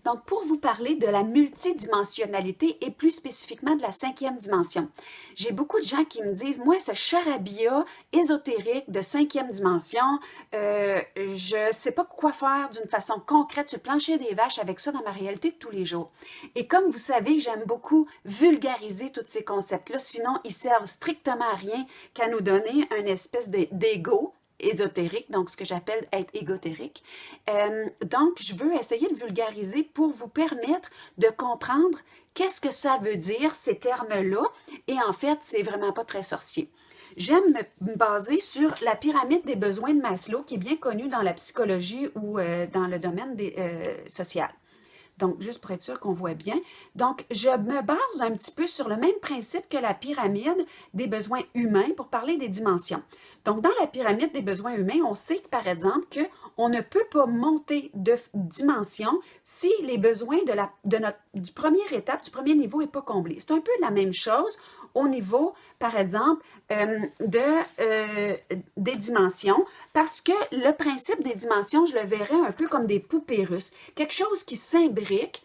Donc, pour vous parler de la multidimensionnalité et plus spécifiquement de la cinquième dimension, j'ai beaucoup de gens qui me disent, moi, ce charabia ésotérique de cinquième dimension, je ne sais pas quoi faire d'une façon concrète sur le plancher des vaches avec ça dans ma réalité de tous les jours. Et comme vous savez, j'aime beaucoup vulgariser tous ces concepts-là, sinon ils servent strictement à rien qu'à nous donner une espèce d'ego ésotérique, donc ce que j'appelle être égotérique. Donc, je veux essayer de vulgariser pour vous permettre de comprendre qu'est-ce que ça veut dire, ces termes-là, et en fait, c'est vraiment pas très sorcier. J'aime me baser sur la pyramide des besoins de Maslow, qui est bien connue dans la psychologie ou dans le domaine social. Donc, juste pour être sûr qu'on voit bien. Donc, je me base un petit peu sur le même principe que la pyramide des besoins humains pour parler des dimensions. Donc, dans la pyramide des besoins humains, on sait que, par exemple, qu'on ne peut pas monter de dimension si les besoins du première étape, du premier niveau n'est pas comblé. C'est un peu la même chose au niveau, par exemple, des dimensions, parce que le principe des dimensions, je le verrais un peu comme des poupées russes, quelque chose qui s'imbrique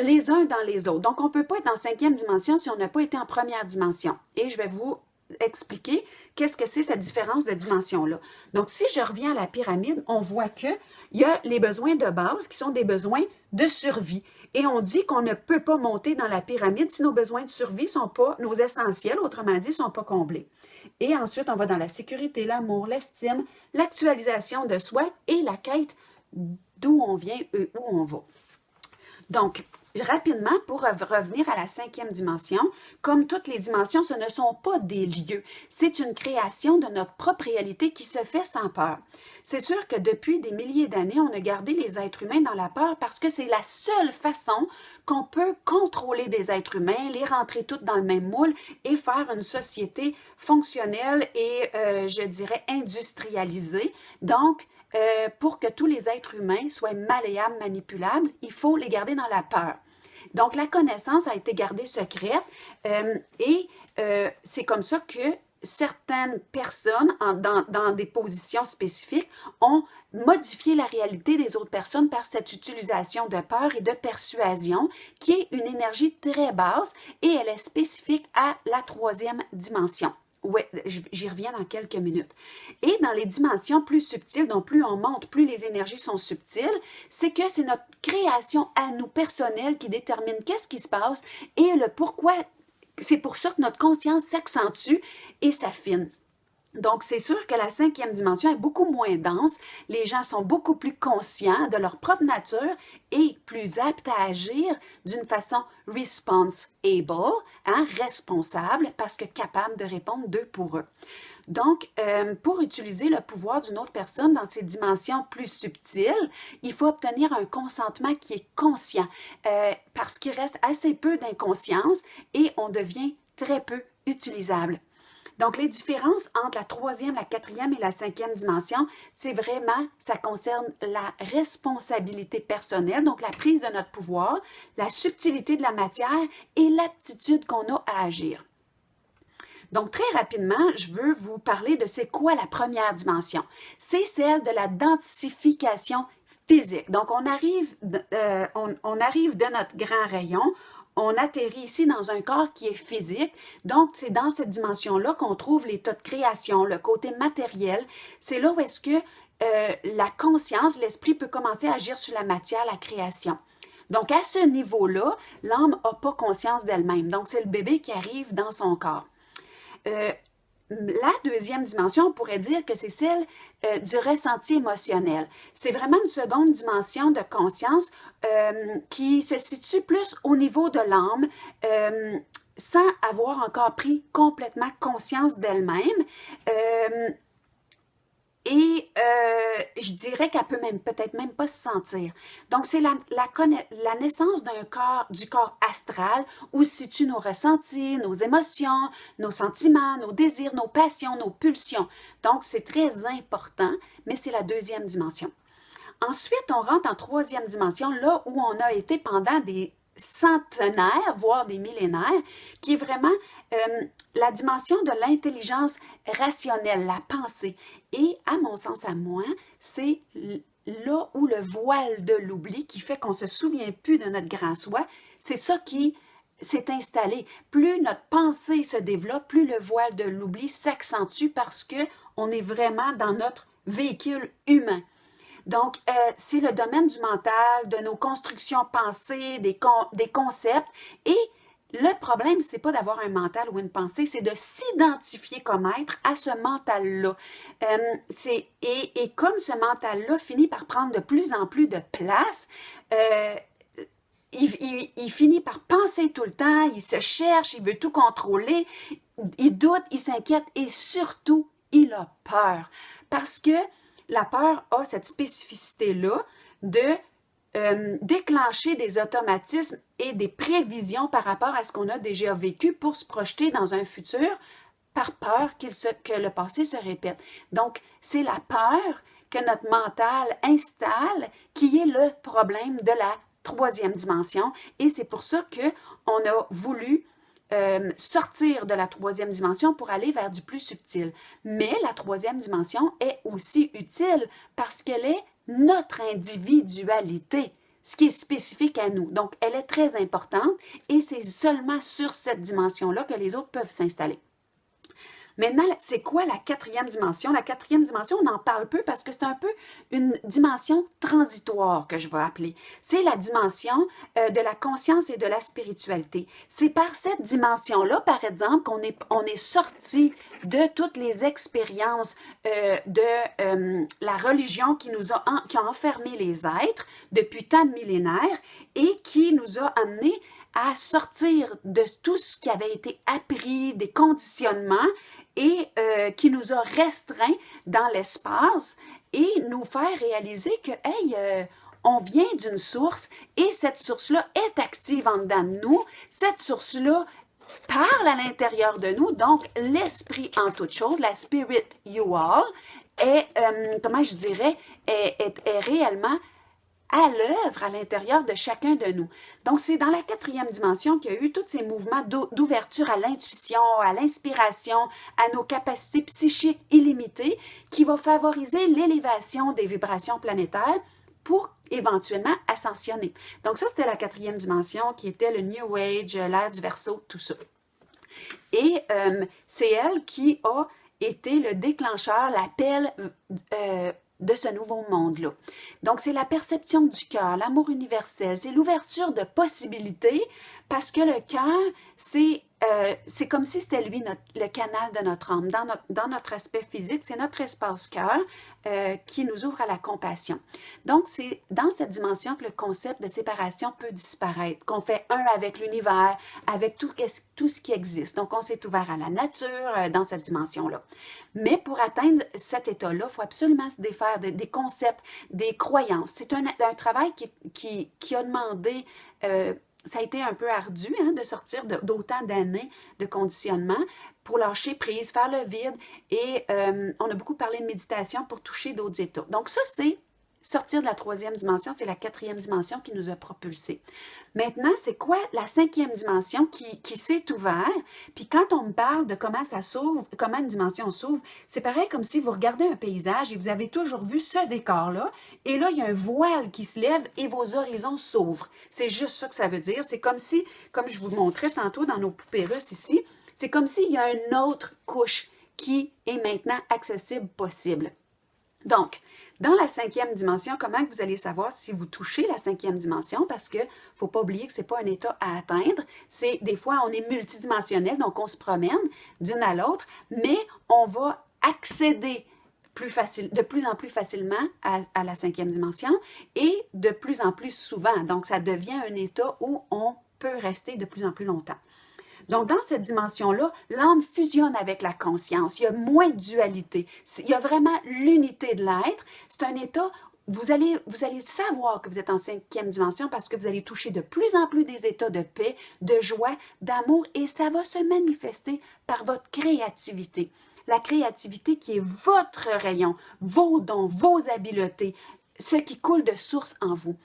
les uns dans les autres. Donc, on ne peut pas être en cinquième dimension si on n'a pas été en première dimension. Et je vais vous expliquer qu'est-ce que c'est cette différence de dimension-là. Donc, si je reviens à la pyramide, on voit qu'il y a les besoins de base qui sont des besoins de survie. Et on dit qu'on ne peut pas monter dans la pyramide si nos besoins de survie sont pas, nos essentiels, autrement dit, ne sont pas comblés. Et ensuite, on va dans la sécurité, l'amour, l'estime, l'actualisation de soi et la quête d'où on vient et où on va. Donc, rapidement, pour revenir à la cinquième dimension, comme toutes les dimensions, ce ne sont pas des lieux. C'est une création de notre propre réalité qui se fait sans peur. C'est sûr que depuis des milliers d'années, on a gardé les êtres humains dans la peur parce que c'est la seule façon qu'on peut contrôler des êtres humains, les rentrer toutes dans le même moule et faire une société fonctionnelle et, je dirais, industrialisée. Donc, pour que tous les êtres humains soient malléables, manipulables, il faut les garder dans la peur. Donc, la connaissance a été gardée secrète et c'est comme ça que certaines personnes dans des positions spécifiques ont modifié la réalité des autres personnes par cette utilisation de peur et de persuasion qui est une énergie très basse et elle est spécifique à la troisième dimension. Oui, j'y reviens dans quelques minutes. Et dans les dimensions plus subtiles, donc plus on monte, plus les énergies sont subtiles, c'est que c'est notre création à nous personnelle qui détermine qu'est-ce qui se passe et le pourquoi. C'est pour ça que notre conscience s'accentue et s'affine. Donc, c'est sûr que la cinquième dimension est beaucoup moins dense. Les gens sont beaucoup plus conscients de leur propre nature et plus aptes à agir d'une façon responsible, responsable, parce que capable de répondre d'eux pour eux. Donc, pour utiliser le pouvoir d'une autre personne dans ces dimensions plus subtiles, il faut obtenir un consentement qui est conscient, parce qu'il reste assez peu d'inconscience et on devient très peu utilisable. Donc, les différences entre la troisième, la quatrième et la cinquième dimension, c'est vraiment, ça concerne la responsabilité personnelle, donc la prise de notre pouvoir, la subtilité de la matière et l'aptitude qu'on a à agir. Donc, très rapidement, je veux vous parler de c'est quoi la première dimension. C'est celle de la densification physique. Donc, on arrive de notre grand rayon, on atterrit ici dans un corps qui est physique. Donc, c'est dans cette dimension-là qu'on trouve l'état de création, le côté matériel. C'est là où est-ce que la conscience, l'esprit peut commencer à agir sur la matière, la création. Donc, à ce niveau-là, l'âme n'a pas conscience d'elle-même. Donc, c'est le bébé qui arrive dans son corps. La deuxième dimension, on pourrait dire que c'est celle du ressenti émotionnel. C'est vraiment une seconde dimension de conscience qui se situe plus au niveau de l'âme, sans avoir encore pris complètement conscience d'elle-même. Et je dirais qu'elle peut peut-être même pas se sentir. Donc, c'est la naissance du corps astral où se situent nos ressentis, nos émotions, nos sentiments, nos désirs, nos passions, nos pulsions. Donc, c'est très important, mais c'est la deuxième dimension. Ensuite, on rentre en troisième dimension, là où on a été pendant des centenaires, voire des millénaires, qui est vraiment la dimension de l'intelligence rationnelle, la pensée. Et à mon sens, à moi, c'est là où le voile de l'oubli qui fait qu'on ne se souvient plus de notre grand soi, c'est ça qui s'est installé. Plus notre pensée se développe, plus le voile de l'oubli s'accentue parce qu'on est vraiment dans notre véhicule humain. Donc, c'est le domaine du mental, de nos constructions pensées, des concepts. Et le problème, c'est pas d'avoir un mental ou une pensée, c'est de s'identifier comme être à ce mental-là. Et comme ce mental-là finit par prendre de plus en plus de place, il finit par penser tout le temps, il se cherche, il veut tout contrôler, il doute, il s'inquiète et surtout, il a peur. Parce que la peur a cette spécificité-là de déclencher des automatismes et des prévisions par rapport à ce qu'on a déjà vécu pour se projeter dans un futur par peur que le passé se répète. Donc, c'est la peur que notre mental installe qui est le problème de la troisième dimension. Et c'est pour ça qu'on a voulu sortir de la troisième dimension pour aller vers du plus subtil. Mais la troisième dimension est aussi utile parce qu'elle est notre individualité, ce qui est spécifique à nous. Donc, elle est très importante et c'est seulement sur cette dimension-là que les autres peuvent s'installer. Maintenant, c'est quoi la quatrième dimension? La quatrième dimension, on en parle peu parce que c'est un peu une dimension transitoire que je vais appeler. C'est la dimension de la conscience et de la spiritualité. C'est par cette dimension-là, par exemple, qu'on est sorti de toutes les expériences de la religion qui a enfermé les êtres depuis tant de millénaires et qui nous a amenés à sortir de tout ce qui avait été appris, des conditionnements et qui nous a restreints dans l'espace et nous faire réaliser que, hey, on vient d'une source et cette source-là est active en dedans de nous. Cette source-là parle à l'intérieur de nous. Donc, l'esprit en toute chose, la spirit you all, est, comment je dirais, est réellement à l'œuvre à l'intérieur de chacun de nous. Donc, c'est dans la quatrième dimension qu'il y a eu tous ces mouvements d'ouverture à l'intuition, à l'inspiration, à nos capacités psychiques illimitées qui vont favoriser l'élévation des vibrations planétaires pour éventuellement ascensionner. Donc, ça, c'était la quatrième dimension qui était le New Age, l'ère du Verseau, tout ça. Et c'est elle qui a été le déclencheur, l'appel de ce nouveau monde-là. Donc, c'est la perception du cœur, l'amour universel, c'est l'ouverture de possibilités parce que le cœur, c'est comme si c'était lui le canal de notre âme. Dans notre aspect physique, c'est notre espace cœur qui nous ouvre à la compassion. Donc, c'est dans cette dimension que le concept de séparation peut disparaître, qu'on fait un avec l'univers, avec tout ce qui existe. Donc, on s'est ouvert à la nature dans cette dimension-là. Mais pour atteindre cet état-là, il faut absolument se défaire des concepts, des croyances. C'est un travail qui a demandé... ça a été un peu ardu de sortir d'autant d'années de conditionnement pour lâcher prise, faire le vide et on a beaucoup parlé de méditation pour toucher d'autres états. Donc ça, c'est sortir de la troisième dimension, c'est la quatrième dimension qui nous a propulsés. Maintenant, c'est quoi la cinquième dimension qui s'est ouverte? Puis quand on me parle de comment ça s'ouvre, comment une dimension s'ouvre, c'est pareil comme si vous regardez un paysage et vous avez toujours vu ce décor-là, et là, il y a un voile qui se lève et vos horizons s'ouvrent. C'est juste ça que ça veut dire. C'est comme si, comme je vous montrais tantôt dans nos poupées russes ici, c'est comme s'il y a une autre couche qui est maintenant accessible, possible. Donc, dans la cinquième dimension, comment vous allez savoir si vous touchez la cinquième dimension? Parce que faut pas oublier que c'est pas un état à atteindre. C'est des fois, on est multidimensionnel, donc on se promène d'une à l'autre, mais on va accéder de plus en plus facilement à la cinquième dimension et de plus en plus souvent. Donc, ça devient un état où on peut rester de plus en plus longtemps. Donc, dans cette dimension-là, l'âme fusionne avec la conscience. Il y a moins de dualité. Il y a vraiment l'unité de l'être. C'est un état, vous allez savoir que vous êtes en cinquième dimension parce que vous allez toucher de plus en plus des états de paix, de joie, d'amour et ça va se manifester par votre créativité. La créativité qui est votre rayon, vos dons, vos habiletés, ce qui coule de source en vous.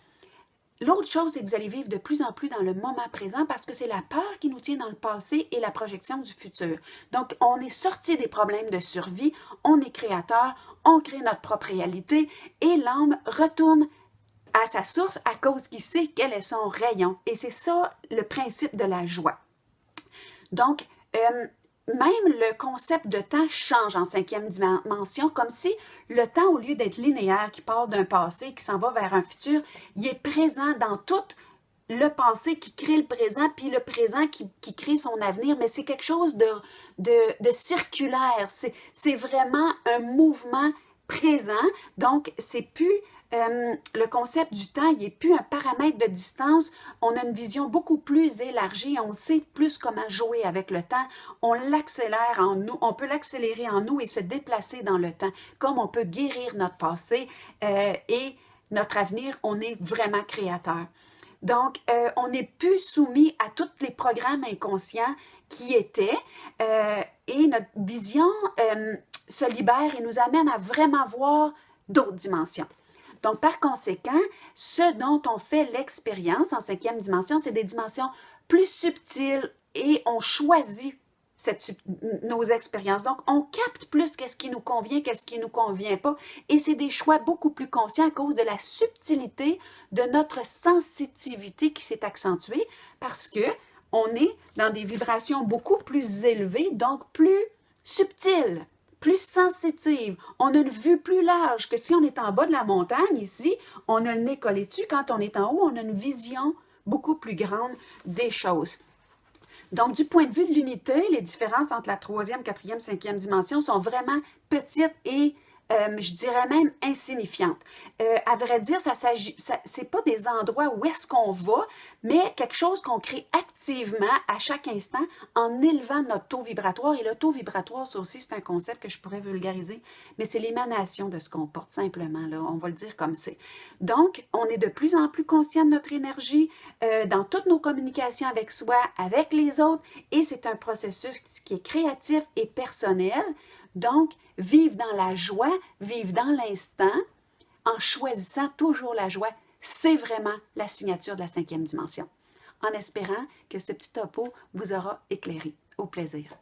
L'autre chose, c'est que vous allez vivre de plus en plus dans le moment présent parce que c'est la peur qui nous tient dans le passé et la projection du futur. Donc, on est sorti des problèmes de survie, on est créateur, on crée notre propre réalité et l'âme retourne à sa source à cause qu'il sait quel est son rayon. Et c'est ça le principe de la joie. Donc, même le concept de temps change en 5e dimension, comme si le temps, au lieu d'être linéaire, qui part d'un passé, qui s'en va vers un futur, il est présent dans tout le passé qui crée le présent, puis le présent qui crée son avenir, mais c'est quelque chose de circulaire. C'est vraiment un mouvement présent, donc c'est plus... le concept du temps, il n'est plus un paramètre de distance. On a une vision beaucoup plus élargie. On sait plus comment jouer avec le temps. On l'accélère en nous. On peut l'accélérer en nous et se déplacer dans le temps. Comme on peut guérir notre passé et notre avenir, on est vraiment créateur. Donc, on n'est plus soumis à tous les programmes inconscients qui étaient et notre vision se libère et nous amène à vraiment voir d'autres dimensions. Donc, par conséquent, ce dont on fait l'expérience en 5e dimension, c'est des dimensions plus subtiles et on choisit nos expériences. Donc, on capte plus qu'est-ce qui nous convient, qu'est-ce qui ne nous convient pas. Et c'est des choix beaucoup plus conscients à cause de la subtilité de notre sensitivité qui s'est accentuée parce que on est dans des vibrations beaucoup plus élevées, donc plus subtiles, plus sensitive. On a une vue plus large que si on est en bas de la montagne, ici, on a le nez collé dessus. Quand on est en haut, on a une vision beaucoup plus grande des choses. Donc, du point de vue de l'unité, les différences entre la 3e, 4e, 5e dimension sont vraiment petites et je dirais même insignifiantes. À vrai dire, c'est pas des endroits où est-ce qu'on va, mais quelque chose qu'on crée activement à chaque instant en élevant notre taux vibratoire. Et le taux vibratoire, ça aussi, c'est un concept que je pourrais vulgariser, mais c'est l'émanation de ce qu'on porte simplement, là, on va le dire comme c'est. Donc, on est de plus en plus conscient de notre énergie dans toutes nos communications avec soi, avec les autres, et c'est un processus qui est créatif et personnel. Donc, vivre dans la joie, vivre dans l'instant, en choisissant toujours la joie, c'est vraiment la signature de la 5e dimension. En espérant que ce petit topo vous aura éclairé. Au plaisir.